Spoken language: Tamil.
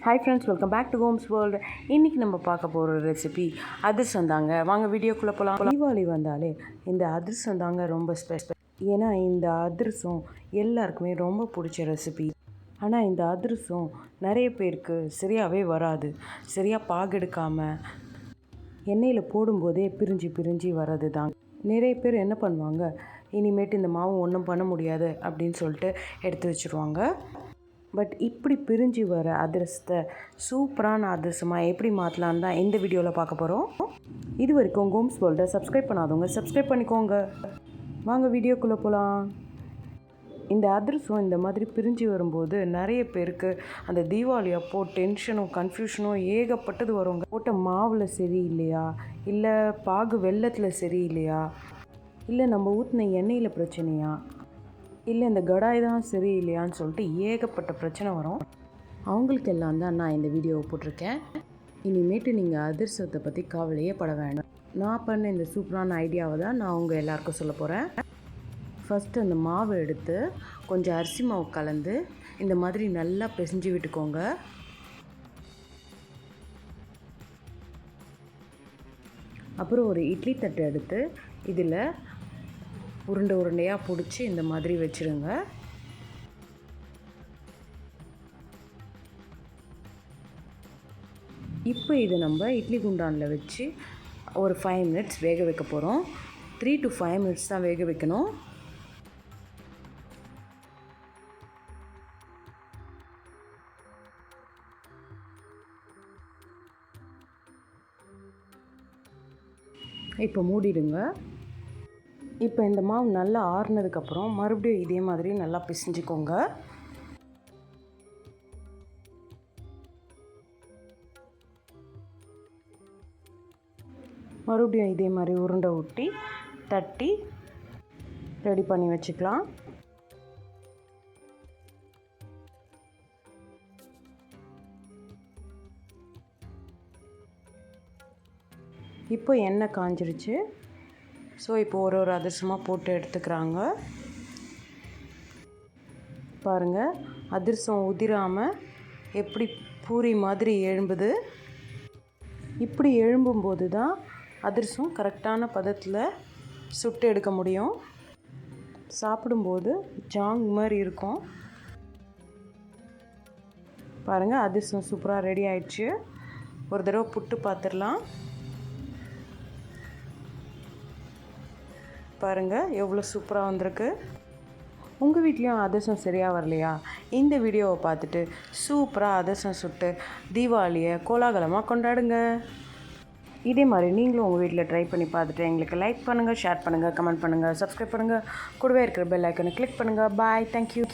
Hi friends, welcome back to Homes World. இன்றைக்கி நம்ம பார்க்க போகிற ரெசிபி அதிரசம் தாங்க. வாங்க வீடியோக்குள்ளே போகலாம். தீபாவளி வந்தாலே இந்த அதிரசம் தாங்க ரொம்ப ஸ்பெஷல். ஏன்னா இந்த அதிரசம் எல்லாருக்குமே ரொம்ப பிடிச்ச ரெசிபி. ஆனால் இந்த அதிரசம் நிறைய பேருக்கு சரியாகவே வராது. சரியாக பாகெடுக்காமல் எண்ணெயில் போடும்போதே பிரிஞ்சு வர்றது தாங்க. நிறைய பேர் என்ன பண்ணுவாங்க, இனிமேட்டு இந்த மாவு ஒன்றும் பண்ண முடியாது அப்படின்னு சொல்லிட்டு எடுத்து வச்சுருவாங்க. பட் இப்படி பிரிஞ்சு வர அதிரசத்தை சூப்பரான அதிரசமாக எப்படி மாற்றலான்னு தான் இந்த வீடியோவில் பார்க்க போகிறோம். இது வரைக்கும் ஹோம்ஸ் வேர்ல்டை சப்ஸ்கிரைப் பண்ணாதவங்க சப்ஸ்கிரைப் பண்ணிக்கோங்க. வாங்க வீடியோக்குள்ளே போகலாம். இந்த அதிரசம் இந்த மாதிரி பிரிஞ்சு வரும்போது நிறைய பேருக்கு அந்த தீபாவளி அப்போது டென்ஷனும் கன்ஃபியூஷனும் ஏகப்பட்டது வருங்க. போட்ட மாவில் சரியில்லையா, இல்லை பாகு வெல்லத்தில் சரியில்லையா, இல்லை நம்ம ஊற்றின எண்ணெயில் பிரச்சனையா, இல்லை இந்த கடாய் தான் சரியில்லையான்னு சொல்லிட்டு ஏகப்பட்ட பிரச்சனை வரும். அவங்களுக்கெல்லாம் தான் நான் இந்த வீடியோவை போட்டிருக்கேன். இனிமேட்டு நீங்கள் அதிரசத்தை பற்றி கவலையே பட வேண்டாம். நான் பண்ண இந்த சூப்பரான ஐடியாவை தான் நான் உங்கள் எல்லாருக்கும் சொல்ல போகிறேன். ஃபஸ்ட்டு அந்த மாவை எடுத்து கொஞ்சம் அரிசி மாவு கலந்து இந்த மாதிரி நல்லா பிசைஞ்சு விட்டுக்கோங்க. அப்புறம் ஒரு இட்லி தட்டை எடுத்து இதில் உருண்டையாக பிடிச்சி இந்த மாதிரி வச்சுருங்க. இப்போ இதை நம்ம இட்லி குண்டானில் வச்சு ஒரு 5 மினிட்ஸ் வேக வைக்க போகிறோம். 3 to 5 மினிட்ஸ் தான் வேக வைக்கணும். இப்போ மூடிடுங்க. இப்போ இந்த மாவு நல்லா ஆறுனதுக்கப்புறம் மறுபடியும் இதே மாதிரி நல்லா பிசைஞ்சுக்கோங்க. மறுபடியும் இதே மாதிரி உருண்டை ஊட்டி தட்டி ரெடி பண்ணி வச்சுக்கலாம். இப்போ எண்ணெய் காஞ்சிருச்சு. ஸோ இப்போ ஒரு அதிரசமாக போட்டு எடுத்துக்கிறாங்க. பாருங்கள், அதிரசம் உதிராமல் எப்படி பூரி மாதிரி எழும்புது. இப்படி எழும்பும்போது தான் அதிரசம் கரெக்டான பதத்தில் சுட்டு எடுக்க முடியும். சாப்பிடும்போது ஜாங் மாதிரி இருக்கும். பாருங்கள், அதிரசம் சூப்பராக ரெடி ஆயிடுச்சு. ஒரு தடவை புட்டு பார்த்துடலாம். பாருங்கள் எவ்வளோ சூப்பராக வந்திருக்கு. உங்கள் வீட்லேயும் அதிரசம் சரியாக வரலையா? இந்த வீடியோவை பார்த்துட்டு சூப்பராக அதிரசம் சுட்டு தீபாவளியை கோலாகலமாக கொண்டாடுங்க. இதே மாதிரி நீங்களும் உங்கள் வீட்டில் ட்ரை பண்ணி பார்த்துட்டு எங்களுக்கு லைக் பண்ணுங்கள், ஷேர் பண்ணுங்கள், கமெண்ட் பண்ணுங்கள், சப்ஸ்கிரைப் பண்ணுங்கள். கூடவே இருக்கிற பெல் ஐக்கனை கிளிக் பண்ணுங்கள். பாய், தேங்க்யூ.